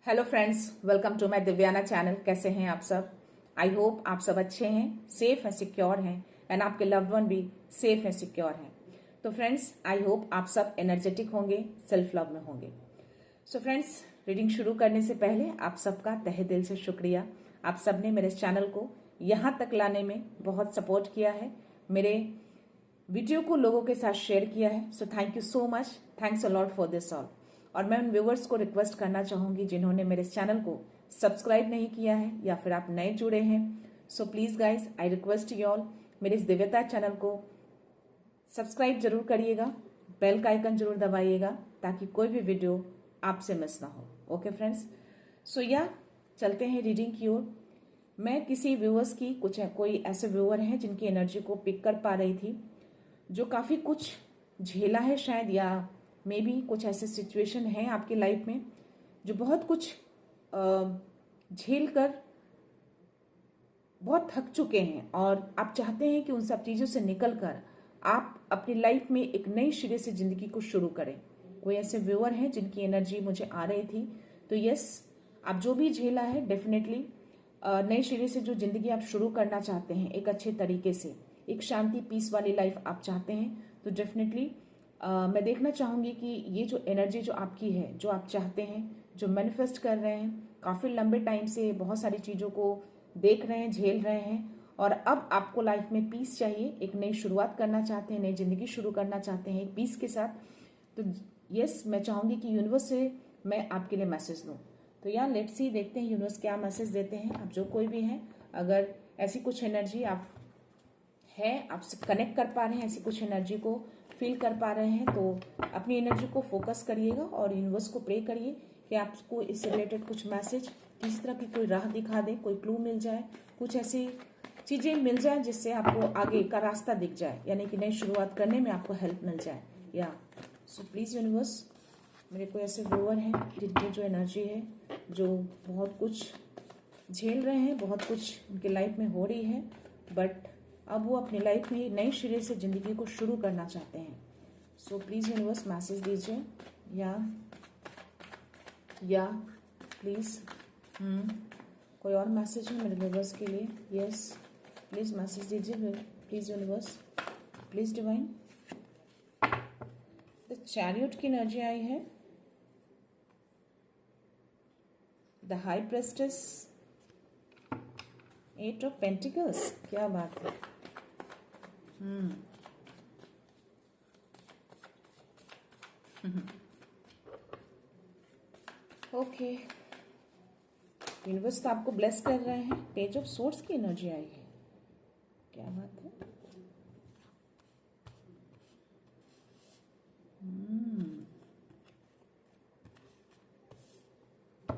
Hello friends, welcome to my Divyana channel. कैसे हैं आप सब? आई होप आप सब अच्छे हैं, सेफ हैं, सिक्योर हैं एंड आपके लव्ड वन भी सेफ हैं, सिक्योर हैं। तो फ्रेंड्स, आई होप आप सब एनर्जेटिक होंगे, सेल्फ लव में होंगे। सो फ्रेंड्स, रीडिंग शुरू करने से पहले आप सबका तहे दिल से शुक्रिया। आप सब ने मेरे चैनल को यहाँ तक लाने में बहुत सपोर्ट किया है, मेरे वीडियो को लोगों के साथ शेयर किया है। So thank you so much, thanks a lot for this all. और मैं उन व्यूवर्स को रिक्वेस्ट करना चाहूंगी जिन्होंने मेरे चैनल को सब्सक्राइब नहीं किया है या फिर आप नए जुड़े हैं, so please guys I request you all, मेरे इस दिव्यता चैनल को सब्सक्राइब जरूर करिएगा, बेल का आइकन जरूर दबाइएगा ताकि कोई भी वीडियो आपसे मिस ना हो। ओके फ्रेंड्स, सो या चलते हैं रीडिंग की ओर। मैं किसी व्यूवर्स की कोई ऐसे व्यूअर हैं जिनकी एनर्जी को पिक कर पा रही थी, जो काफ़ी कुछ झेला है शायद, या मे बी कुछ ऐसे सिचुएशन हैं आपकी लाइफ में जो बहुत कुछ झेल कर बहुत थक चुके हैं और आप चाहते हैं कि उन सब चीज़ों से निकल कर आप अपनी लाइफ में एक नई सिरे से जिंदगी को शुरू करें। कोई ऐसे व्यूअर हैं जिनकी एनर्जी मुझे आ रही थी। तो यस, आप जो भी झेला है डेफिनेटली नए सिरे से जो जिंदगी आप शुरू करना चाहते हैं, एक अच्छे तरीके से एक शांति पीस वाली लाइफ आप चाहते हैं, तो डेफिनेटली मैं देखना चाहूँगी कि ये जो एनर्जी जो आपकी है, जो आप चाहते हैं, जो मैनिफेस्ट कर रहे हैं, काफ़ी लंबे टाइम से बहुत सारी चीज़ों को देख रहे हैं, झेल रहे हैं और अब आपको लाइफ में पीस चाहिए, एक नई शुरुआत करना चाहते हैं, नई जिंदगी शुरू करना चाहते हैं एक पीस के साथ। तो यस, मैं चाहूँगी कि यूनिवर्स से मैं आपके लिए मैसेज लूँ। तो यार लेट्स सी, देखते हैं यूनिवर्स क्या मैसेज देते हैं। आप जो कोई भी हैं, अगर ऐसी कुछ एनर्जी आप है, आपसे कनेक्ट कर पा रहे हैं, ऐसी कुछ एनर्जी को फील कर पा रहे हैं, तो अपनी एनर्जी को फोकस करिएगा और यूनिवर्स को प्रे करिए कि आपको इससे रिलेटेड कुछ मैसेज, किसी तरह की कोई राह दिखा दे, कोई क्लू मिल जाए, कुछ ऐसी चीज़ें मिल जाए जिससे आपको आगे का रास्ता दिख जाए, यानी कि नई शुरुआत करने में आपको हेल्प मिल जाए। या सो प्लीज़ यूनिवर्स, मेरे कोई ऐसे व्यूअर हैं जिनकी जो एनर्जी है, जो बहुत कुछ झेल रहे हैं, बहुत कुछ उनकी लाइफ में हो रही है, बट अब वो अपनी लाइफ में नई सिरे से जिंदगी को शुरू करना चाहते हैं। सो प्लीज़ यूनिवर्स मैसेज दीजिए। या प्लीज़ कोई और मैसेज है मेरे व्यूअर्स के लिए? यस, प्लीज़ मैसेज दीजिए, please universe, please divine. The chariot की एनर्जी आई है, द हाई प्रेस्टेस, 8 ऑफ पेंटिकल्स। क्या बात है। ओके, यूनिवर्स तो आपको ब्लेस कर रहे हैं। पेज ऑफ सोर्ड्स की एनर्जी आई है, क्या बात है।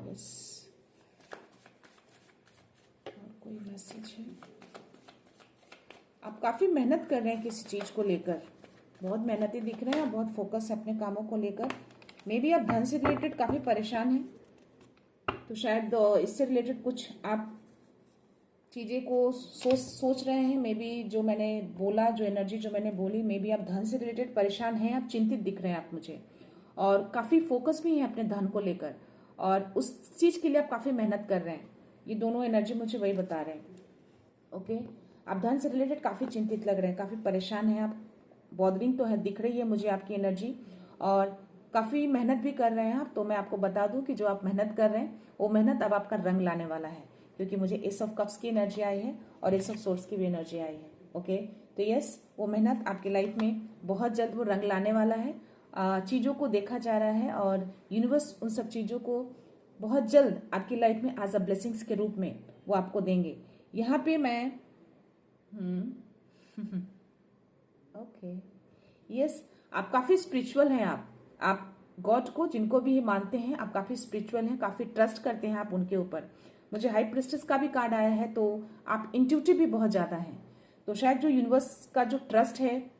यस, और कोई मैसेज है? आप काफ़ी मेहनत कर रहे हैं किसी चीज़ को लेकर, बहुत मेहनती दिख रहे हैं और बहुत फोकस है अपने कामों को लेकर। मे बी आप धन से रिलेटेड काफ़ी परेशान हैं, तो शायद इससे रिलेटेड कुछ आप चीज़ें को सोच रहे हैं। मे बी जो मैंने बोला, जो एनर्जी जो मैंने बोली, मे बी आप धन से रिलेटेड परेशान हैं, आप चिंतित दिख रहे हैं आप मुझे, और काफ़ी फोकस भी है अपने धन को लेकर और उस चीज़ के लिए आप काफ़ी मेहनत कर रहे हैं। ये दोनों एनर्जी मुझे वही बता रहे हैं। ओके, आप धन से रिलेटेड काफ़ी चिंतित लग रहे हैं, काफ़ी परेशान हैं आप, बॉदरिंग तो है, दिख रही है मुझे आपकी एनर्जी, और काफ़ी मेहनत भी कर रहे हैं आप। तो मैं आपको बता दूं कि जो आप मेहनत कर रहे हैं वो मेहनत अब आपका रंग लाने वाला है, क्योंकि मुझे एस ऑफ कप्स की एनर्जी आई है और एस ऑफ सोर्ड्स की भी एनर्जी आई है। ओके, तो यस, वो मेहनत आपकी लाइफ में बहुत जल्द वो रंग लाने वाला है। चीज़ों को देखा जा रहा है और यूनिवर्स उन सब चीज़ों को बहुत जल्द आपकी लाइफ में एज अ ब्लेसिंग्स के रूप में वो आपको देंगे। यहाँ पे मैं ओके, यस, आप काफ़ी स्पिरिचुअल हैं। आप गॉड को, जिनको भी मानते हैं, आप काफ़ी स्पिरिचुअल हैं, काफ़ी ट्रस्ट करते हैं आप उनके ऊपर। मुझे हाई प्रिस्टेस का भी कार्ड आया है, तो आप इंट्यूटिव भी बहुत ज़्यादा हैं। तो शायद जो यूनिवर्स का जो ट्रस्ट है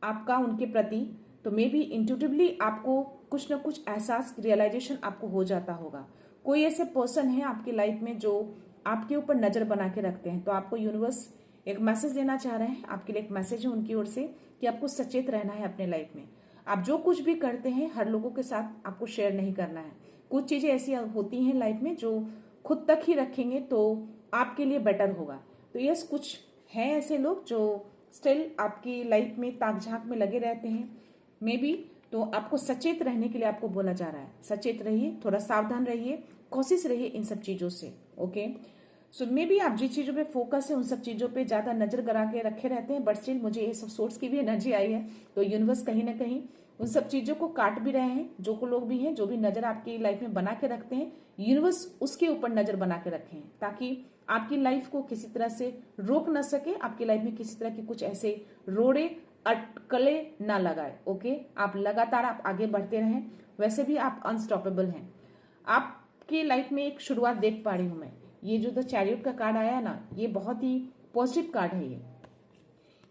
आपका उनके प्रति, तो मे बी इंट्यूटिवली आपको कुछ ना कुछ एहसास, रियलाइजेशन आपको हो जाता होगा। कोई ऐसे पर्सन है आपकी लाइफ में जो आपके ऊपर नज़र बना के रखते हैं, तो आपको यूनिवर्स एक मैसेज देना चाह रहे हैं, आपके लिए एक मैसेज है उनकी ओर से कि आपको सचेत रहना है अपने लाइफ में। आप जो कुछ भी करते हैं हर लोगों के साथ आपको शेयर नहीं करना है। कुछ चीजें ऐसी होती हैं लाइफ में जो खुद तक ही रखेंगे तो आपके लिए बेटर होगा। तो यस, कुछ हैं ऐसे लोग जो स्टिल आपकी लाइफ में ताक झांक में लगे रहते हैं मे बी। तो आपको सचेत रहने के लिए आपको बोला जा रहा है, सचेत रहिए, थोड़ा सावधान रहिए, कोशिश रहिए इन सब चीजों से। ओके, सो मे बी आप जिस चीजों पे फोकस है उन सब चीजों पे ज्यादा नजर गड़ा के रखे रहते हैं, बट स्टिल मुझे ये सब सोर्स की भी एनर्जी आई है। तो यूनिवर्स कहीं ना कहीं उन सब चीजों को काट भी रहे हैं। जो को लोग भी हैं जो भी नजर आपकी लाइफ में बना के रखते हैं, यूनिवर्स उसके ऊपर नजर बना के रखे हैं ताकि आपकी लाइफ को किसी तरह से रोक ना सके, आपकी लाइफ में किसी तरह के कुछ ऐसे रोड़े अटकले ना लगाए। ओके, आप लगातार आप आगे बढ़ते रहें, वैसे भी आप अनस्टॉपेबल हैं। आपकी लाइफ में एक शुरुआत देख पा रही हूं मैं। ये जो द चैरियट का कार्ड आया ना, ये बहुत ही पॉजिटिव कार्ड है।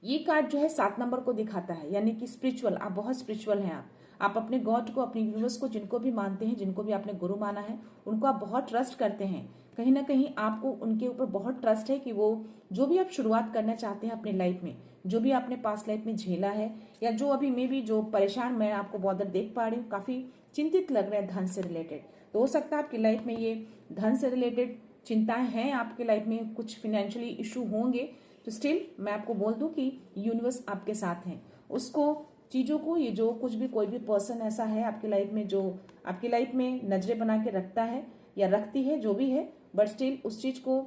ये कार्ड जो है 7 नंबर को दिखाता है, यानी कि स्पिरिचुअल, आप बहुत स्पिरिचुअल हैं। आप अपने गॉड को, अपने यूनिवर्स को, जिनको भी मानते हैं, जिनको भी आपने गुरु माना है, उनको आप बहुत ट्रस्ट करते हैं। कहीं ना कहीं आपको उनके ऊपर बहुत ट्रस्ट है कि वो जो भी आप शुरुआत करना चाहते हैं अपनी लाइफ में, जो भी आपने पास्ट लाइफ में झेला है या जो अभी में भी जो परेशान मैं आपको बहुत देख पा रही हूँ, काफी चिंतित लग रहे हैं धन से रिलेटेड। तो हो सकता है आपकी लाइफ में ये धन से रिलेटेड चिंताएं हैं, आपके लाइफ में कुछ फाइनेंशियली इशू होंगे। तो स्टिल मैं आपको बोल दूं कि यूनिवर्स आपके साथ हैं। उसको चीजों को, ये जो कुछ भी कोई भी पर्सन ऐसा है आपकी लाइफ में जो आपकी लाइफ में नजरें बना के रखता है या रखती है, जो भी है, बट स्टिल उस चीज को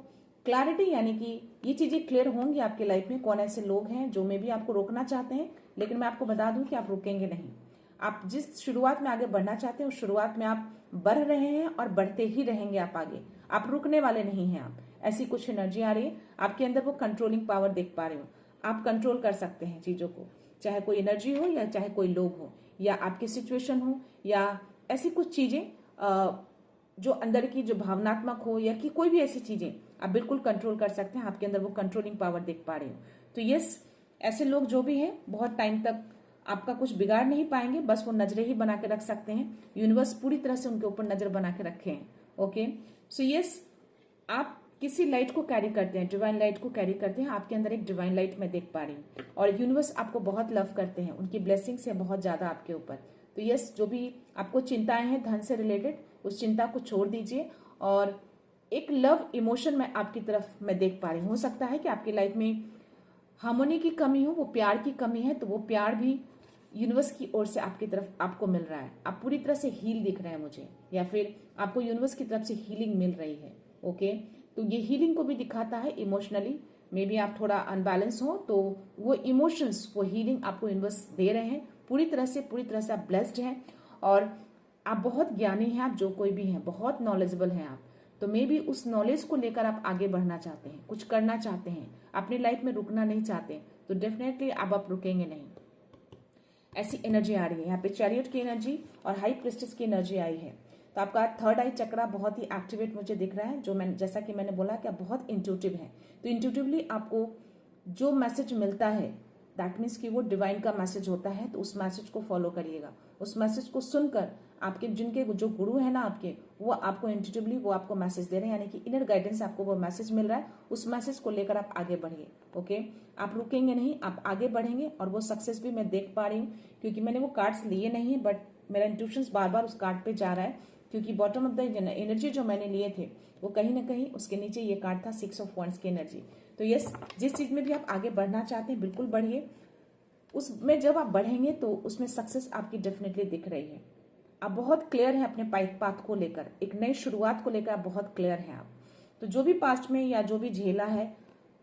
क्लैरिटी, यानी कि ये चीजें क्लियर होंगी आपकी लाइफ में। कौन ऐसे लोग हैं जो मे भी आपको रोकना चाहते हैं, लेकिन मैं आपको बता दूं कि आप रुकेंगे नहीं। आप जिस शुरुआत में आगे बढ़ना चाहते हैं उस शुरुआत में आप बढ़ रहे हैं और बढ़ते ही रहेंगे आप आगे। आप रुकने वाले नहीं हैं। आप, ऐसी कुछ एनर्जी आ रही है आपके अंदर, वो कंट्रोलिंग पावर देख पा रहे हो। आप कंट्रोल कर सकते हैं चीजों को, चाहे कोई एनर्जी हो या चाहे कोई लोग हो या आपकी सिचुएशन हो या ऐसी कुछ चीजें जो अंदर की जो भावनात्मक हो या कि कोई भी ऐसी चीजें आप बिल्कुल कंट्रोल कर सकते हैं। आपके अंदर वो कंट्रोलिंग पावर देख पा रहे हो। तो यस, ऐसे लोग जो भी हैं बहुत टाइम तक आपका कुछ बिगाड़ नहीं पाएंगे, बस वो नजरें ही बना के रख सकते हैं। यूनिवर्स पूरी तरह से उनके ऊपर नजर बना के रखे हैं। ओके, सो यस, आप किसी लाइट को कैरी करते हैं, डिवाइन लाइट को कैरी करते हैं। आपके अंदर एक डिवाइन लाइट मैं देख पा रही हूँ और यूनिवर्स आपको बहुत लव करते हैं, उनकी ब्लेसिंग्स है बहुत ज्यादा आपके ऊपर। तो यस, जो भी आपको चिंताएं हैं धन से रिलेटेड, उस चिंता को छोड़ दीजिए और एक लव इमोशन में आपकी तरफ मैं देख पा रही हूँ। हो सकता है कि आपकी लाइफ में हार्मोनी की कमी हो, वो प्यार की कमी है, तो वो प्यार भी यूनिवर्स की ओर से आपकी तरफ आपको मिल रहा है। आप पूरी तरह से हील दिख रहे हैं मुझे, या फिर आपको यूनिवर्स की तरफ से हीलिंग मिल रही है। ओके, तो ये हीलिंग को भी दिखाता है इमोशनली। मे बी आप थोड़ा अनबैलेंस हो तो वो इमोशंस, वो हीलिंग आपको यूनिवर्स दे रहे हैं पूरी तरह से आप ब्लेस्ड हैं और आप बहुत ज्ञानी हैं। आप जो कोई भी हैं बहुत नॉलेजेबल हैं आप। तो मे बी उस नॉलेज को लेकर आप आगे बढ़ना चाहते हैं, कुछ करना चाहते हैं, अपनी लाइफ में रुकना नहीं चाहते, तो डेफिनेटली अब आप रुकेंगे नहीं। ऐसी एनर्जी आ रही है यहाँ पे, चैरियट की एनर्जी और हाई प्रिस्टेस की एनर्जी आई है। तो आपका थर्ड आई चक्रा बहुत ही एक्टिवेट मुझे दिख रहा है, जो मैं जैसा कि मैंने बोला कि आप बहुत इंट्यूटिव हैं। तो इंट्यूटिवली आपको जो मैसेज मिलता है दैट मीन्स कि वो डिवाइन का मैसेज होता है, तो उस मैसेज को फॉलो करिएगा। उस मैसेज को सुनकर आपके जिनके जो गुरु है ना आपके, वो आपको इंट्यूटिवली वो आपको मैसेज दे रहे हैं, यानी कि इनर गाइडेंस आपको वो मैसेज मिल रहा है। उस मैसेज को लेकर आप आगे बढ़िए। ओके, आप रुकेंगे नहीं, आप आगे बढ़ेंगे और वो सक्सेस भी मैं देख पा रही हूँ, क्योंकि मैंने वो कार्ड्स लिए नहीं है बट मेरा इंट्यूशंस बार बार उस कार्ड पे जा रहा है, क्योंकि बॉटम ऑफ द एनर्जी जो मैंने लिए थे वो कहीं ना कहीं उसके नीचे ये कार्ड था 6 ऑफ वॉन्ड्स की एनर्जी। तो यस, जिस चीज में भी आप आगे बढ़ना चाहते हैं बिल्कुल बढ़िए। उसमें जब आप बढ़ेंगे तो उसमें सक्सेस आपकी डेफिनेटली दिख रही है। आप बहुत क्लियर हैं अपने पाथ को लेकर, एक नई शुरुआत को लेकर आप बहुत क्लियर हैं आप। तो जो भी पास्ट में या जो भी झेला है,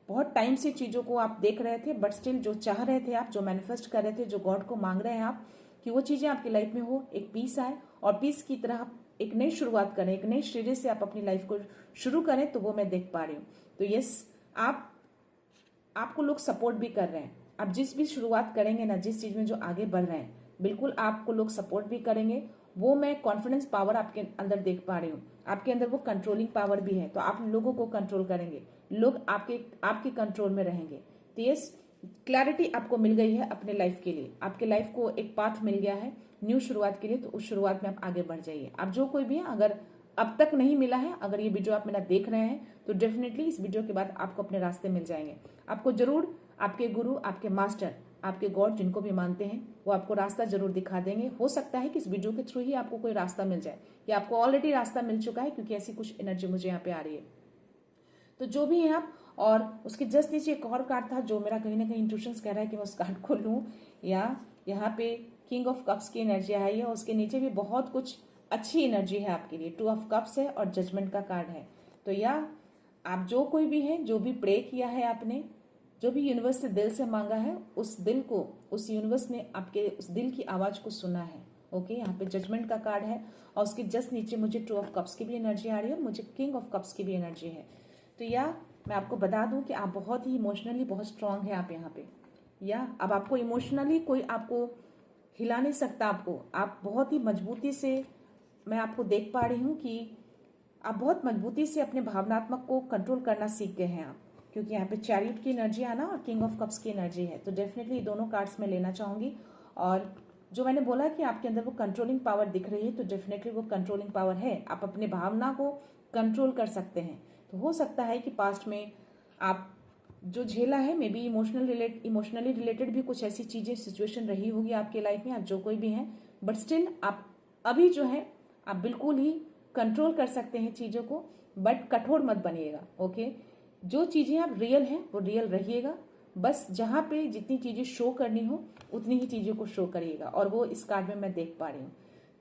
बहुत टाइम से चीजों को आप देख रहे थे बट स्टिल जो चाह रहे थे आप, जो मैनिफेस्ट कर रहे थे, जो गॉड को मांग रहे हैं आप कि वो चीजें आपकी लाइफ में हो, एक पीस आए और पीस की तरह आप एक नई शुरुआत करें, एक नई सिरे से आप अपनी लाइफ को शुरू करें, तो वो मैं देख पा रही हूँ। तो यस, आपको लोग सपोर्ट भी कर रहे हैं। आप जिस भी शुरुआत करेंगे ना, जिस चीज में जो आगे बढ़ रहे हैं, बिल्कुल आपको लोग सपोर्ट भी करेंगे। वो मैं कॉन्फिडेंस पावर आपके अंदर देख पा रही हूँ। आपके अंदर वो कंट्रोलिंग पावर भी है, तो आप लोगों को कंट्रोल करेंगे, लोग आपके कंट्रोल में रहेंगे। तो ये क्लैरिटी आपको मिल गई है अपने लाइफ के लिए, आपके लाइफ को एक पाथ मिल गया है न्यू शुरुआत के लिए। तो उस शुरुआत में आप आगे बढ़ जाइए। आप जो कोई भी है, अगर अब तक नहीं मिला है, अगर ये वीडियो आप मेरा देख रहे हैं, तो डेफिनेटली इस वीडियो के बाद आपको अपने रास्ते मिल जाएंगे। आपको जरूर आपके गुरु, आपके मास्टर आपके गॉड जिनको भी मानते हैं वो आपको रास्ता जरूर दिखा देंगे। हो सकता है कि इस वीडियो के थ्रू ही आपको कोई रास्ता मिल जाए, या आपको ऑलरेडी रास्ता मिल चुका है, क्योंकि ऐसी कुछ एनर्जी मुझे यहाँ पे आ रही है। तो जो भी है आप, और उसके जस्ट नीचे एक और कार्ड था जो मेरा कहीं ना कहीं इंट्यूशंस कह रहा है कि मैं उस कार्ड को लूँ, या यहाँ पे किंग ऑफ कप्स की एनर्जी आई है, उसके नीचे भी बहुत कुछ अच्छी एनर्जी है आपके लिए। 2 ऑफ कप्स है और जजमेंट का कार्ड है। तो या आप जो कोई भी है, जो भी प्रे किया है आपने, जो भी यूनिवर्स से दिल से मांगा है, उस दिल को, उस यूनिवर्स ने आपके उस दिल की आवाज को सुना है। ओके, यहाँ पे जजमेंट का कार्ड है और उसके जस्ट नीचे मुझे 2 ऑफ कप्स की भी एनर्जी आ रही है और मुझे किंग ऑफ कप्स की भी एनर्जी है। तो या मैं आपको बता दूं कि आप बहुत ही इमोशनली बहुत स्ट्रांग है आप यहाँ पे, या अब आपको इमोशनली कोई आपको हिला नहीं सकता। आप बहुत ही मजबूती से, मैं आपको देख पा रही हूँ कि आप बहुत मजबूती से अपने भावनात्मक को कंट्रोल करना सीख गए हैं आप, क्योंकि यहाँ पे चैरियट की एनर्जी आना और किंग ऑफ कप्स की एनर्जी है। तो डेफिनेटली ये दोनों कार्ड्स मैं लेना चाहूंगी। और जो मैंने बोला कि आपके अंदर वो कंट्रोलिंग पावर दिख रही है, तो डेफिनेटली वो कंट्रोलिंग पावर है। आप अपने भावना को कंट्रोल कर सकते हैं। तो हो सकता है कि पास्ट में आप जो झेला है, मे बी इमोशनली रिलेटेड भी कुछ ऐसी चीजें, सिचुएशन रही होगी आपके लाइफ में, आप जो कोई भी हैं, बट स्टिल आप अभी जो है आप बिल्कुल ही कंट्रोल कर सकते हैं चीजों को, बट कठोर मत बनिएगा। ओके, जो चीजें आप रियल हैं वो रियल रहिएगा, बस जहां पे जितनी चीजें शो करनी हो उतनी ही चीजों को शो करिएगा। और वो इस कार्ड में मैं देख पा रही हूँ।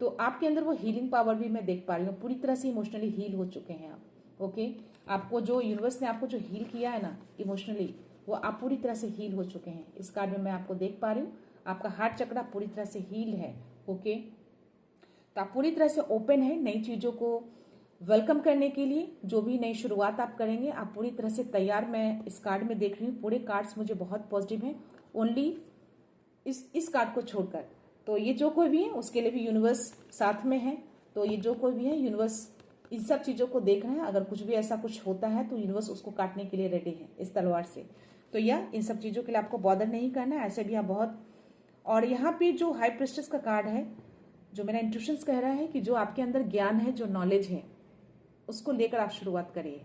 तो आपके अंदर वो हीलिंग पावर भी मैं देख पा रही हूँ, पूरी तरह से इमोशनली हील हो चुके हैं आप। ओके, आपको जो यूनिवर्स ने आपको जो हील किया है ना इमोशनली, वो आप पूरी तरह से हील हो चुके हैं। इस कार्ड में मैं आपको देख पा रही हूँ, आपका हार्ट चक्र पूरी तरह से हील है। ओके, तो आप पूरी तरह से ओपन है नई चीजों को वेलकम करने के लिए। जो भी नई शुरुआत आप करेंगे, आप पूरी तरह से तैयार, मैं इस कार्ड में देख रही हूँ। पूरे कार्ड्स मुझे बहुत पॉजिटिव हैं, ओनली इस कार्ड को छोड़कर। तो ये जो कोई भी है उसके लिए भी यूनिवर्स साथ में है। तो ये जो कोई भी है, यूनिवर्स इन सब चीजों को देख रहे हैं। अगर कुछ भी ऐसा कुछ होता है तो यूनिवर्स उसको काटने के लिए रेडी है इस तलवार से। तो या इन सब चीजों के लिए आपको बॉदर नहीं करना है, ऐसे भी आप बहुत। और यहाँ पे जो हाई प्रिस्टेस का कार्ड है, जो मेरा इंट्यूशंस कह रहा है कि जो आपके अंदर ज्ञान है, जो नॉलेज है, उसको लेकर आप शुरुआत करिए।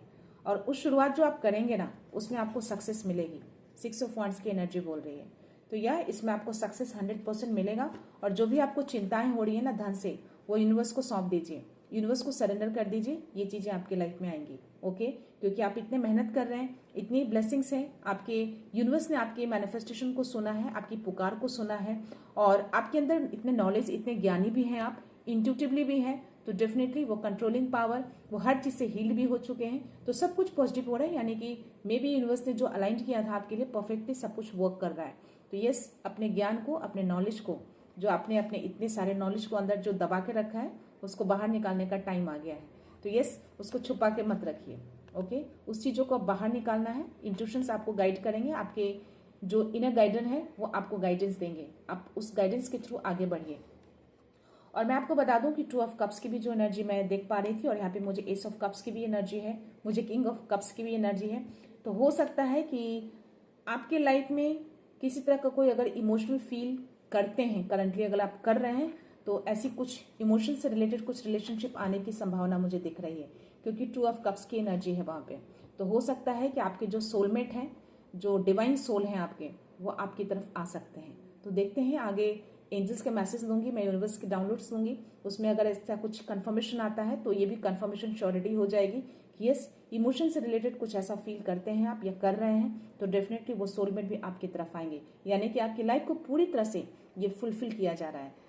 और उस शुरुआत जो आप करेंगे ना, उसमें आपको सक्सेस मिलेगी। 6 ऑफ वांड्स की एनर्जी बोल रही है। तो यह इसमें आपको सक्सेस 100% मिलेगा। और जो भी आपको चिंताएं हो रही है ना धन से, वो यूनिवर्स को सौंप दीजिए, यूनिवर्स को सरेंडर कर दीजिए। ये चीजें आपके लाइफ में आएंगी। ओके, क्योंकि आप इतने मेहनत कर रहे हैं, इतनी ब्लेसिंग्स हैं आपके, यूनिवर्स ने आपके मैनिफेस्टेशन को सुना है, आपकी पुकार को सुना है, और आपके अंदर इतने नॉलेज, इतने ज्ञानी भी हैं आप, इंट्यूटिवली भी हैं। तो डेफिनेटली वो कंट्रोलिंग पावर, वो हर चीज से हील भी हो चुके हैं। तो सब कुछ पॉजिटिव हो रहा है, यानी कि मे बी यूनिवर्स ने जो अलाइन किया था आपके लिए परफेक्टली सब कुछ वर्क कर रहा है। तो यस, अपने ज्ञान को, अपने नॉलेज को, जो आपने अपने इतने सारे नॉलेज को अंदर जो दबा के रखा है, उसको बाहर निकालने का टाइम आ गया है। तो यस, उसको छुपा के मत रखिए। ओके, उस चीजों को अब बाहर निकालना है। इंट्यूशंस आपको गाइड करेंगे, आपके जो इनर गाइडर है वो आपको गाइडेंस देंगे, आप उस गाइडेंस के थ्रू आगे बढ़िए। और मैं आपको बता दूं कि 2 ऑफ कप्स की भी जो एनर्जी मैं देख पा रही थी, और यहाँ पे मुझे एस ऑफ कप्स की भी एनर्जी है, मुझे किंग ऑफ कप्स की भी एनर्जी है। तो हो सकता है कि आपके लाइफ में किसी तरह का कोई अगर इमोशनल फील करते हैं, करंटली अगर आप कर रहे हैं, तो ऐसी कुछ इमोशन से रिलेटेड कुछ रिलेशनशिप आने की संभावना मुझे दिख रही है, क्योंकि 2 ऑफ कप्स की एनर्जी है वहां पे। तो हो सकता है कि आपके जो सोलमेट हैं, जो डिवाइन सोल हैं आपके, वो आपकी तरफ आ सकते हैं। तो देखते हैं आगे, एंजल्स के मैसेज दूंगी, मैं यूनिवर्स के डाउनलोड्स दूंगी, उसमें अगर ऐसा कुछ कंफर्मेशन आता है तो ये भी कंफर्मेशन श्योरिटी हो जाएगी कि यस, इमोशन से रिलेटेड कुछ ऐसा फील करते हैं आप या कर रहे हैं, तो डेफिनेटली वो सोलमेट भी आपकी तरफ आएंगे। यानी कि आपकी लाइफ को पूरी तरह से ये फुलफिल किया जा रहा है।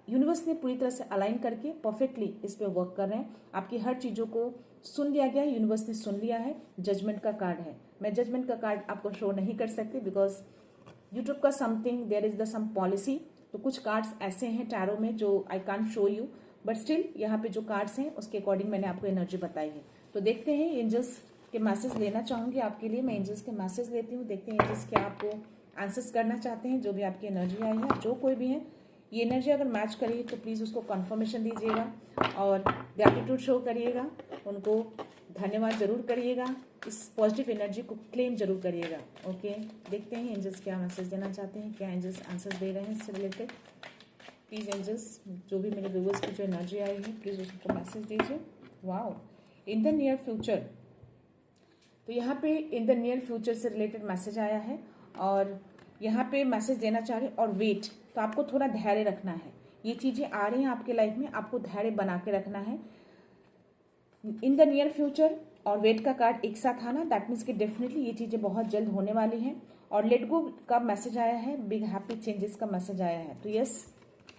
यूनिवर्स ने पूरी तरह से अलाइन करके परफेक्टली इस पे वर्क कर रहे हैं। आपकी हर चीजों को सुन लिया गया है, यूनिवर्स ने सुन लिया है। जजमेंट का कार्ड है, मैं जजमेंट का कार्ड आपको शो नहीं कर सकती बिकॉज यूट्यूब का something there is the some policy. तो कुछ कार्ड्स ऐसे हैं टैरो में जो I can't show you, but still यहाँ पे जो कार्ड्स हैं उसके अकॉर्डिंग मैंने आपको एनर्जी बताई है। तो देखते हैं, एंजल्स के मैसेज लेना चाहूंगी आपके लिए। मैं एंजल्स के मैसेज लेती हूँ, देखते हैं एंजल्स क्या आपको आंसर्स करना चाहते हैं। जो भी आपकी एनर्जी आई है, जो कोई भी है, ये एनर्जी अगर मैच करिए तो प्लीज़ उसको कन्फर्मेशन दीजिएगा और ग्रैटिट्यूड शो करिएगा, उनको धन्यवाद जरूर करिएगा, इस पॉजिटिव एनर्जी को क्लेम जरूर करिएगा। ओके, देखते हैं एंजल्स क्या मैसेज देना चाहते हैं, क्या एंजल्स आंसर्स दे रहे हैं इससे रिलेटेड। प्लीज़ एंजल्स, जो भी मेरे व्यूअर्स की जो एनर्जी आई है, प्लीज़ उसको मैसेज दीजिए। Wow, in the near future, तो यहाँ पे इन द नियर फ्यूचर से रिलेटेड मैसेज आया है। और यहाँ पे मैसेज देना चाह रहे हैं और वेट, तो आपको थोड़ा धैर्य रखना है। ये चीजें आ रही हैं आपके लाइफ में, आपको धैर्य बना के रखना है इन द नियर फ्यूचर। और वेट का कार्ड एक साथ आना, दैट मीन्स कि डेफिनेटली ये चीजें बहुत जल्द होने वाली हैं। और लेट गो का मैसेज आया है, बिग हैप्पी चेंजेस का मैसेज आया है। तो यस,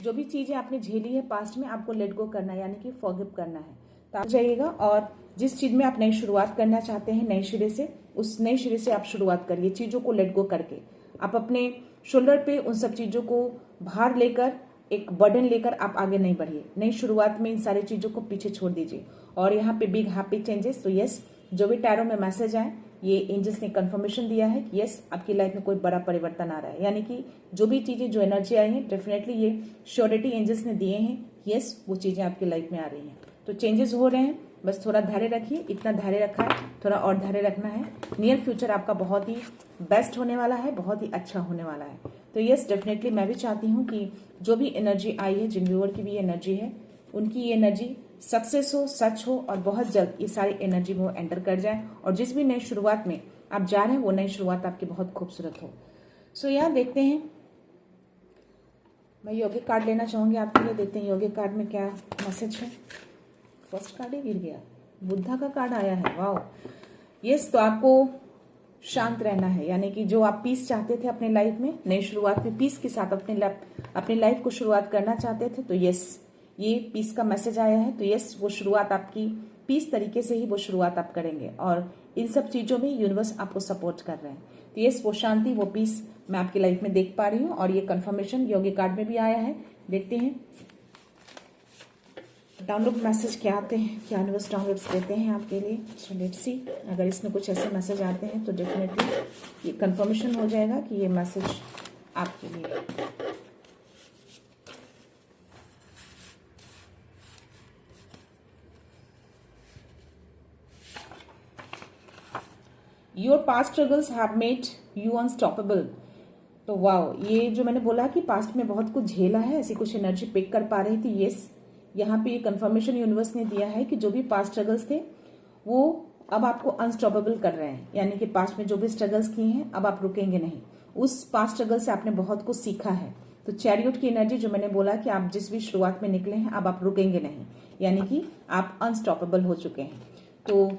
जो भी चीजें आपने झेली है पास्ट में, आपको लेट गो करना है, यानी कि फॉरगिव करना है। तो आप जाइएगा और जिस चीज में आप नई शुरुआत करना चाहते हैं नए सिरे से, उस नए सिरे से आप शुरुआत करिए, चीजों को लेट गो करके। आप अपने शोल्डर पे उन सब चीजों को भार लेकर, एक बर्डन लेकर आप आगे नहीं बढ़िए। नई शुरुआत में इन सारी चीजों को पीछे छोड़ दीजिए। और यहाँ पे बिग हैप्पी चेंजेस, तो यस, जो भी टैरो में मैसेज आए, ये एंजल्स ने कंफर्मेशन दिया है कि यस, आपकी लाइफ में कोई बड़ा परिवर्तन आ रहा है। यानी कि जो भी चीजें, जो एनर्जी आई है, डेफिनेटली ये श्योरिटी एंजल्स ने दिए हैं, यस, वो चीजें आपकी लाइफ में आ रही हैं। तो चेंजेस हो रहे हैं, बस थोड़ा धैर्य रखिए। इतना धैर्य रखा है, थोड़ा और धैर्य रखना है। नियर फ्यूचर आपका बहुत ही बेस्ट होने वाला है, बहुत ही अच्छा होने वाला है। तो यस, डेफिनेटली मैं भी चाहती हूँ कि जो भी एनर्जी आई है, जिन व्यूअर की भी एनर्जी है, उनकी ये एनर्जी सक्सेस हो, सच हो, और बहुत जल्द ये सारी एनर्जी वो एंटर कर जाए। और जिस भी नई शुरुआत में आप जा रहे हैं, वो नई शुरुआत आपकी बहुत खूबसूरत हो। सो यहाँ देखते हैं, मैं यौगिक कार्ड लेना चाहूंगी आपके लिए। देखते हैं यौगिक कार्ड में क्या मैसेज है। फर्स्ट कार्ड ही गिर गया, बुद्धा का कार्ड आया है, वाओ। यस, तो आपको शांत रहना है, यानी कि जो आप पीस चाहते थे अपने लाइफ में, नई शुरुआत में पीस के साथ अपने लाइफ को शुरुआत करना चाहते थे, तो यस, ये पीस का मैसेज आया है। तो यस, वो शुरुआत आपकी पीस तरीके से ही वो शुरुआत आप करेंगे, और इन सब चीजों में यूनिवर्स आपको सपोर्ट कर रहे हैं। तो यस, वो शांति, वो पीस मैं आपकी लाइफ में देख पा रही हूँ। और ये कंफर्मेशन यौगिक कार्ड में भी आया है। देखते हैं डाउनलोड मैसेज क्या आते हैं, क्या यूनिवर्स डाउनलोड्स देते हैं आपके लिए। सो लेट्स सी, अगर इसमें कुछ ऐसे मैसेज आते हैं तो डेफिनेटली ये कंफर्मेशन हो जाएगा कि ये मैसेज आपके लिए। Your past struggles have made you unstoppable. तो वाओ, ये जो मैंने बोला कि पास्ट में बहुत कुछ झेला है, ऐसी कुछ एनर्जी पिक कर पा रही थी। यस, यहाँ पे ये कंफर्मेशन यूनिवर्स ने दिया है कि जो भी पास्ट स्ट्रगल्स थे, वो अब आपको अनस्टॉपेबल कर रहे हैं। यानी कि पास्ट में जो भी स्ट्रगल्स किए हैं, अब आप रुकेंगे नहीं। उस पास्ट स्ट्रगल से आपने बहुत कुछ सीखा है। तो चैरियट की एनर्जी, जो मैंने बोला कि आप जिस भी शुरुआत में निकले हैं, अब आप रुकेंगे नहीं, यानी कि आप अनस्टॉपेबल हो चुके हैं। तो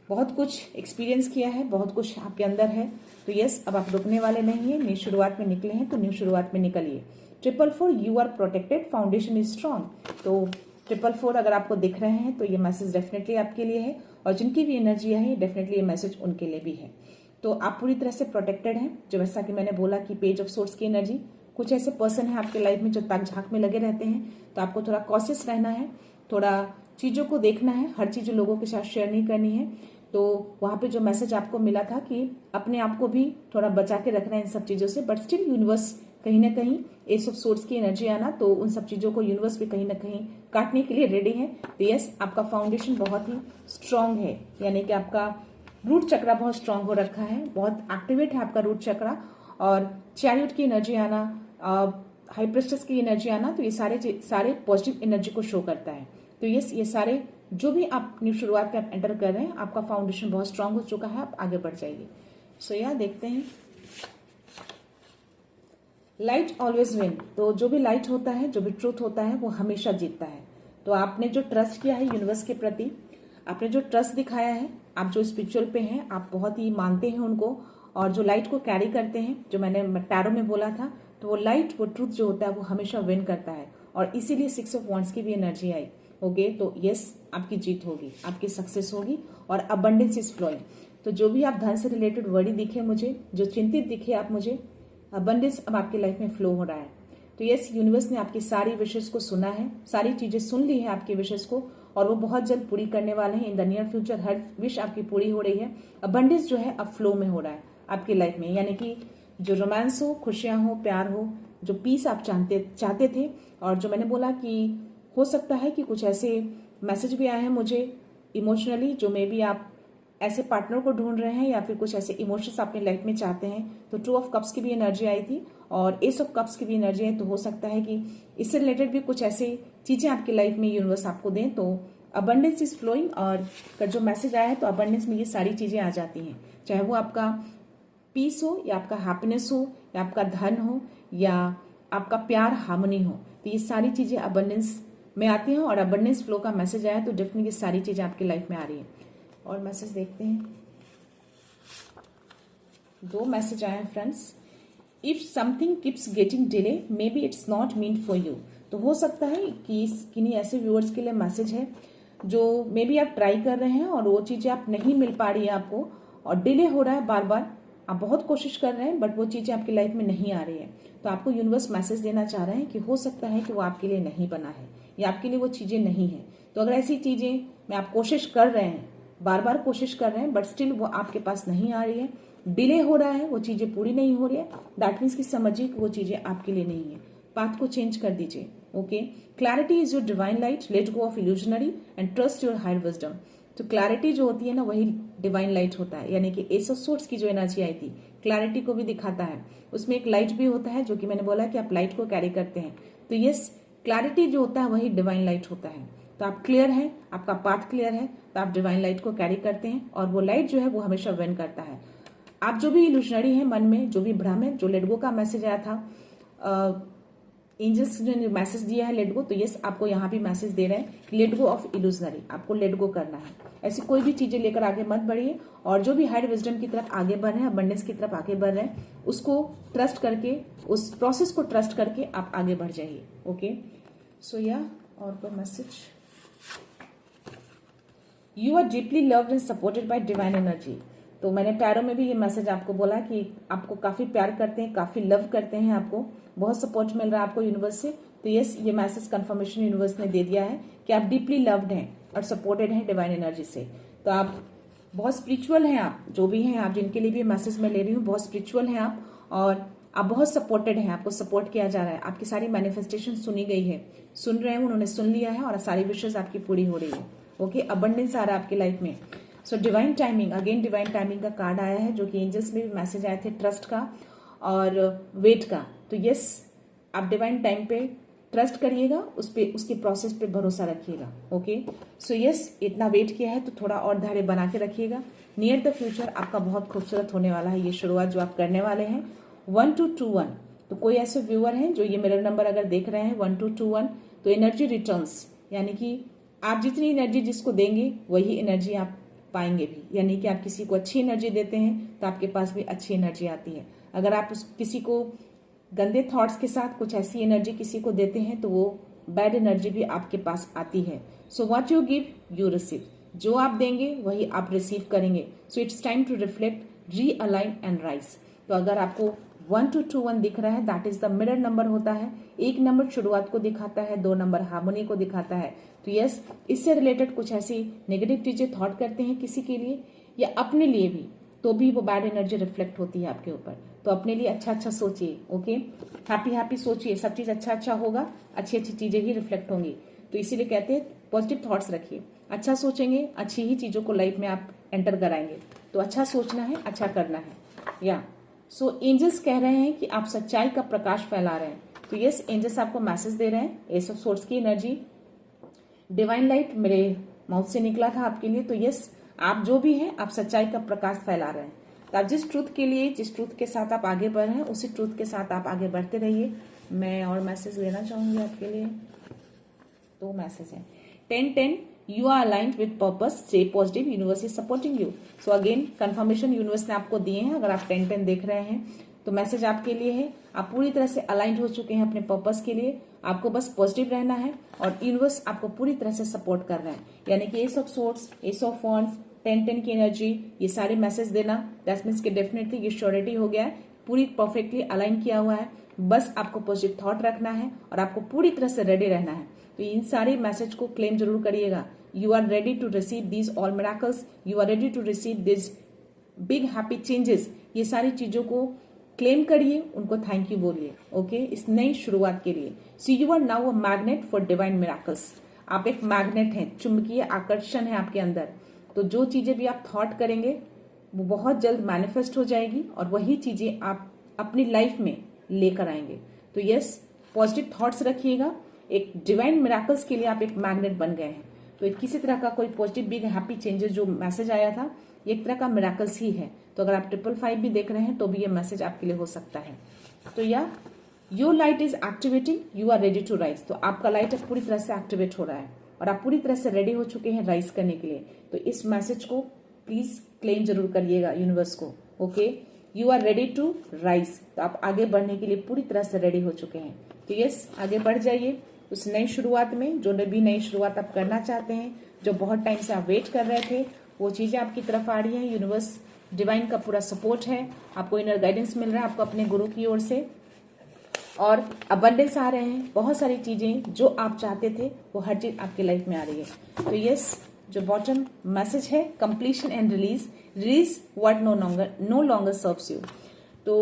बहुत कुछ एक्सपीरियंस किया है, बहुत कुछ आपके अंदर है। तो यस, अब आप रुकने वाले नहीं है। न्यू शुरुआत में निकले हैं, तो न्यू शुरुआत में निकलिए। 444, you are protected, foundation is strong. तो 444 अगर आपको दिख रहे हैं, तो ये मैसेज डेफिनेटली आपके लिए है। और जिनकी भी एनर्जी है, डेफिनेटली ये मैसेज उनके लिए भी है। तो आप पूरी तरह से प्रोटेक्टेड हैं। जो वैसा कि मैंने बोला कि पेज ऑफ सोर्स की एनर्जी, कुछ ऐसे पर्सन है आपके लाइफ में जो ताक झांक में लगे रहते हैं, तो आपको थोड़ा कॉशियस रहना है, थोड़ा चीजों को देखना है, हर चीज लोगों के साथ शेयर नहीं करनी है। तो वहां पे जो मैसेज आपको मिला था कि अपने आप को भी थोड़ा बचा के रखना है इन सब चीजों से, बट स्टिल यूनिवर्स कहीं ना कहीं एस ऑफ सोर्स की एनर्जी आना, तो उन सब चीजों को यूनिवर्स भी कहीं ना कहीं काटने के लिए रेडी है। तो यस, आपका फाउंडेशन बहुत ही स्ट्रांग है, यानी कि आपका रूट चक्रा बहुत स्ट्रांग हो रखा है, बहुत एक्टिवेट है आपका रूट चक्रा। और चैरियट की एनर्जी आना, हाई प्रेस्टेस की एनर्जी आना, तो ये सारे पॉजिटिव एनर्जी को शो करता है। तो यस, ये सारे जो भी आप न्यू शुरुआत में आप एंटर कर रहे हैं, आपका फाउंडेशन बहुत स्ट्रांग हो चुका है, आप आगे बढ़ जाइए। सो यह देखते हैं, लाइट ऑलवेज विन। तो जो भी लाइट होता है, जो भी ट्रूथ होता है, वो हमेशा जीतता है। तो आपने जो ट्रस्ट किया है यूनिवर्स के प्रति, आपने जो ट्रस्ट दिखाया है, आप जो स्पिरिचुअल पे हैं, आप बहुत ही मानते हैं उनको, और जो लाइट को कैरी करते हैं, जो मैंने टैरो में बोला था, तो वो लाइट, वो ट्रूथ जो होता है, वो हमेशा विन करता है। और इसीलिए 6 ऑफ वॉन्ड्स की भी एनर्जी आई। ओके, तो यस, आपकी जीत होगी, आपकी सक्सेस होगी, और अबंडेंस इज फ्लोइंग। तो जो भी आप धन से रिलेटेड वर्डी दिखे मुझे, जो चिंतित दिखे आप मुझे, अबंडेंस अब आपकी लाइफ में फ्लो हो रहा है। तो यस, यूनिवर्स ने आपकी सारी विशेष को सुना है, सारी चीजें सुन ली है आपकी विशेष को, और वो बहुत जल्द पूरी करने वाले हैं। In the near future her wish आपकी पूरी हो रही है। अबंडेंस जो है अब फ्लो में हो रहा है आपकी लाइफ में, यानी कि जो रोमांस हो, खुशियां हो, प्यार हो, जो पीस आप चाहते थे। और जो मैंने बोला कि हो सकता है कि कुछ ऐसे मैसेज भी आए हैं मुझे इमोशनली, जो मे बी आप ऐसे पार्टनर को ढूंढ रहे हैं, या फिर कुछ ऐसे इमोशंस अपने लाइफ में चाहते हैं। तो 2 ऑफ कप्स की भी एनर्जी आई थी, और एस ऑफ कप्स की भी एनर्जी है। तो हो सकता है कि इससे रिलेटेड भी कुछ ऐसी चीजें आपकी लाइफ में यूनिवर्स आपको दें। तो अबंडेंस इज फ्लोइंग, और का जो मैसेज आया है, तो अबंडेंस में ये सारी चीजें आ जाती हैं, चाहे वो आपका पीस हो या आपका हैप्पीनेस हो या आपका धन हो या आपका प्यार हार्मनी हो, तो ये सारी चीजें अबंडेंस में आती हैं। और अबंडेंस फ्लो का मैसेज आया तो डेफिनेटली ये सारी चीजें आपकी लाइफ में आ रही है। और मैसेज देखते हैं, 2 मैसेज आए हैं friends. If something keeps getting delay may be it's not meant for you. तो हो सकता है कि किन्हीं ऐसे व्यूअर्स के लिए मैसेज है जो मे बी आप ट्राई कर रहे हैं और वो चीजें आप नहीं मिल पा रही है आपको, और डिले हो रहा है बार बार, आप बहुत कोशिश कर रहे हैं बट वो चीजें आपकी लाइफ में नहीं आ रही है। तो आपको यूनिवर्स मैसेज देना चाह रहे हैं कि हो सकता है कि वो आपके लिए नहीं बना है या आपके लिए वो चीजें नहीं है। तो अगर ऐसी चीजें में आप कोशिश कर रहे हैं, बार बार कोशिश कर रहे हैं बट स्टिल वो आपके पास नहीं आ रही है, डिले हो रहा है, वो चीजें पूरी नहीं हो रही है, दैट मीन्स कि समझिए कि वो चीजें आपके लिए नहीं है। पाथ को चेंज कर दीजिए। Okay, clarity is your divine light, let go of illusionary and trust your higher wisdom. तो क्लैरिटी जो होती है ना, वही डिवाइन लाइट होता है। यानी कि एस ऑफ सोर्ड्स की जो एनर्जी आई थी, क्लैरिटी को भी दिखाता है। उसमें एक लाइट भी होता है, जो कि मैंने बोला कि आप लाइट को कैरी करते हैं। तो यस, क्लैरिटी जो होता है वही डिवाइन लाइट होता है। तो आप क्लियर है, आपका पाथ क्लियर है, तो आप डिवाइन लाइट को कैरी करते हैं और वो लाइट जो है वो हमेशा विन करता है। आप जो भी इल्यूशनरी है, मन में जो भी भ्रम है, जो लेट गो का मैसेज आया था, एंजल्स ने मैसेज दिया है लेट गो, तो यस आपको यहाँ भी मैसेज दे रहे हैं लेट गो ऑफ इल्यूजनरी, आपको लेट गो करना है। ऐसी कोई भी चीजें लेकर आगे मत बढ़िए, और जो भी हायर विजडम की तरफ आगे बढ़ रहे हैं, अबंडेंस की तरफ आगे बढ़ रहे हैं, उसको ट्रस्ट करके, उस प्रोसेस को ट्रस्ट करके आप आगे बढ़ जाइए। ओके, सो या और कोई message, you are deeply loved and supported by divine energy. तो मैंने प्यारों में भी ये मैसेज आपको बोला कि आपको काफी प्यार करते हैं, काफी लव करते हैं, आपको बहुत सपोर्ट मिल रहा है आपको यूनिवर्स से। तो यस, ये मैसेज कंफर्मेशन यूनिवर्स ने दे दिया है कि आप डीपली लव्ड हैं और सपोर्टेड हैं डिवाइन एनर्जी से। तो आप बहुत स्पिरिचुअल हैं, आप जो भी हैं, आप जिनके लिए भी मैसेज मैं ले रही हूँ, बहुत स्पिरिचुअल हैं आप, और आप बहुत सपोर्टेड हैं, आपको सपोर्ट किया जा रहा है, आपकी सारी मैनिफेस्टेशन सुनी गई है, सुन रहे हैं, उन्होंने सुन लिया है और सारी विशेष आपकी पूरी हो रही है। ओके, अबंडेंस आ रहा है आपकी लाइफ में। So divine timing, again divine timing का कार्ड आया है, जो कि एंजल्स में भी मैसेज आए थे ट्रस्ट का और वेट का। तो यस, आप डिवाइन टाइम पे ट्रस्ट करिएगा, उस पे, उसके प्रोसेस पे भरोसा रखिएगा। ओके, सो यस, इतना वेट किया है तो थोड़ा और धैर्य बना के रखिएगा। नियर द फ्यूचर आपका बहुत खूबसूरत होने वाला है ये शुरुआत जो आप करने वाले हैं। 1221, तो कोई ऐसे व्यूअर हैं जो ये मिरर नंबर अगर देख रहे हैं 1221, तो एनर्जी रिटर्न्स, यानी कि आप जितनी एनर्जी जिसको देंगे वही एनर्जी आप पाएंगे भी। यानी कि आप किसी को अच्छी एनर्जी देते हैं तो आपके पास भी अच्छी एनर्जी आती है। अगर आप किसी को गंदे थॉट्स के साथ कुछ ऐसी एनर्जी किसी को देते हैं तो वो बैड एनर्जी भी आपके पास आती है। So what you give you receive, जो आप देंगे वही आप रिसीव करेंगे। So it's time to reflect, realign and rise. तो अगर आपको 1221 दिख रहा है, that is the mirror number होता है। 1 नंबर शुरुआत को दिखाता है, 2 नंबर हार्मोनी को दिखाता है। तो यस, इससे रिलेटेड कुछ ऐसी नेगेटिव चीजें थॉट करते हैं किसी के लिए या अपने लिए भी, तो भी वो बैड एनर्जी रिफ्लेक्ट होती है आपके ऊपर। तो अपने लिए अच्छा अच्छा सोचिए। ओके, हैप्पी हैप्पी सोचिए, सब चीज अच्छा अच्छा होगा, अच्छी अच्छी चीजें ही रिफ्लेक्ट होंगी। तो इसीलिए कहते हैं पॉजिटिव थॉट्स रखिए, अच्छा सोचेंगे, अच्छी ही चीजों को लाइफ में आप एंटर कराएंगे। तो अच्छा सोचना है, अच्छा करना है। या सो एंजल्स कह रहे हैं कि आप सच्चाई का प्रकाश फैला रहे हैं। तो यस, एंजल्स आपको मैसेज दे रहे हैं, एस ऑफ सोर्स की एनर्जी, डिवाइन लाइट मेरे माउथ से निकला था आपके लिए। तो यस, आप जो भी हैं, आप सच्चाई का प्रकाश फैला रहे हैं। तो आप जिस ट्रूथ के लिए, जिस ट्रूथ के साथ आप आगे बढ़ रहे हैं, उसी ट्रूथ के साथ आप आगे बढ़ते रहिए। मैं और मैसेज लेना चाहूंगी आपके लिए, 2 मैसेज है। 1010, you are aligned with purpose, stay positive, universe is supporting you. So again confirmation universe ने आपको दिए हैं। अगर आप 1010 देख रहे हैं तो मैसेज आपके लिए है, आप पूरी तरह से अलाइंड हो चुके हैं अपने पर्पस के लिए, आपको बस पॉजिटिव रहना है और यूनिवर्स आपको पूरी तरह से सपोर्ट कर रहा है। यानी कि S of swords, S of wands, 1010 की एनर्जी, ये सारे मैसेज देना, दैट मीन्स कि डेफिनेटली ये श्योरिटी हो गया है, पूरी परफेक्टली अलाइन किया हुआ है। बस आपको पॉजिटिव थॉट रखना है और आपको पूरी तरह से रेडी रहना है। तो इन सारे मैसेज को क्लेम जरूर करिएगा। You are ready to receive these all miracles, you are ready to receive this big happy changes. ये सारी चीजों को क्लेम करिए, उनको थैंक यू बोलिए। ओके, इस नई शुरुआत के लिए। So you are now a magnet for divine miracles. आप एक मैग्नेट हैं, चुंबकीय आकर्षण है आपके अंदर। तो जो चीजें भी आप थॉट करेंगे वो बहुत जल्द मैनिफेस्ट हो जाएगी और वही चीजें आप अपनी लाइफ में लेकर आएंगे। तो यस, पॉजिटिव थॉट्स रखिएगा। एक डिवाइन मिराकल्स के लिए आप एक मैग्नेट बन गए हैं। तो किसी तरह का कोई पॉजिटिव बिग हैप्पी चेंजेस जो मैसेज आया था, ये एक तरह का मिराकल्स ही है। तो अगर आप 555 भी देख रहे हैं तो भी ये मैसेज आपके लिए हो सकता है। तो या your light is activating, you are ready to rise. तो आपका लाइट अब पूरी तरह से एक्टिवेट हो रहा है और आप पूरी तरह से रेडी हो चुके हैं राइज करने के लिए। तो इस मैसेज को प्लीज क्लेम जरूर करिएगा यूनिवर्स को। Okay, you are ready to rise. तो आप आगे बढ़ने के लिए पूरी तरह से रेडी हो चुके हैं। तो यस, आगे बढ़ जाइए उस नई शुरुआत में। जो भी नई शुरुआत आप करना चाहते हैं, जो बहुत टाइम से आप वेट कर रहे थे, वो चीजें आपकी तरफ आ रही हैं। यूनिवर्स डिवाइन का पूरा सपोर्ट है, आपको इनर गाइडेंस मिल रहा है आपको अपने गुरु की ओर से, और अबंडेंस आ रहे हैं। बहुत सारी चीजें जो आप चाहते थे वो हर चीज आपकी लाइफ में आ रही है। तो यस, जो बॉटम मैसेज है, completion and release, release what no longer serves you. तो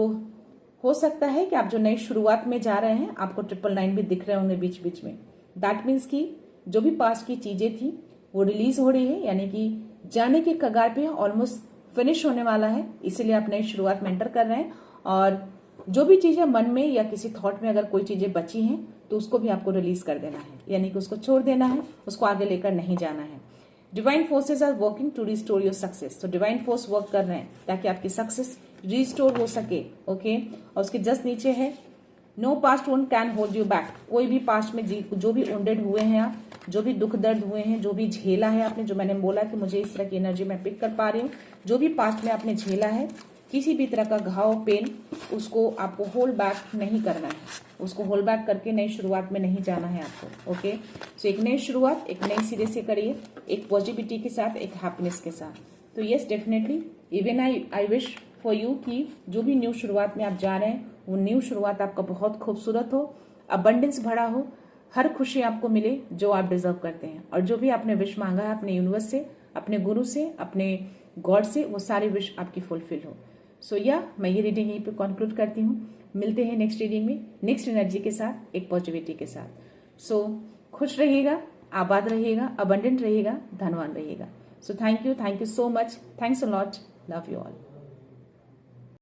हो सकता है कि आप जो नई शुरुआत में जा रहे हैं, आपको 999 भी दिख रहे होंगे बीच बीच में। दैट मीन्स कि जो भी पास्ट की चीजें थी वो रिलीज हो रही है, यानी कि जाने के कगार पे ऑलमोस्ट फिनिश होने वाला है। इसीलिए आप नई शुरुआत में एंटर कर रहे हैं। और जो भी चीजें मन में या किसी थॉट में अगर कोई चीजें बची हैं तो उसको भी आपको रिलीज कर देना है, यानी कि उसको छोड़ देना है, उसको आगे लेकर नहीं जाना है। Divine forces are working to restore your success. तो डिवाइन फोर्स वर्क कर रहे हैं ताकि आपकी सक्सेस रिस्टोर हो सके। ओके, और उसके जस्ट नीचे है no past won't can hold you back. कोई भी पास्ट में जो भी वोंडेड हुए हैं आप, जो भी दुख दर्द हुए हैं, जो भी झेला है आपने, जो मैंने बोला कि मुझे इस तरह की एनर्जी मैं पिक कर पा रही हूँ, जो भी पास्ट में आपने झेला है, किसी भी तरह का घाव पेन, उसको आपको होल्ड बैक नहीं करना है। उसको होल्ड बैक करके नई शुरुआत में नहीं जाना है आपको। ओके, सो एक नई शुरुआत एक नई सिरे से करिए, एक पॉजिटिविटी के साथ, एक हैप्पीनेस के साथ। तो yes, definitely even I wish for you कि जो भी न्यू शुरुआत में आप जा रहे हैं वो न्यू शुरुआत आपका बहुत खूबसूरत हो, अबंडेंस भरा हो, हर खुशी आपको मिले जो आप डिजर्व करते हैं। और जो भी आपने विश मांगा है अपने यूनिवर्स से, अपने गुरु से, अपने गॉड से, वो सारी विश आपकी फुलफिल हो। सो मैं ये रीडिंग यहीं पे कंक्लूड करती हूँ। मिलते हैं नेक्स्ट रीडिंग में नेक्स्ट एनर्जी के साथ, एक पॉजिटिविटी के साथ। सो खुश रहिएगा, आबाद रहिएगा, अबंडेंट रहिएगा, धनवान रहिएगा। So thank you so much, thanks a lot, love you all.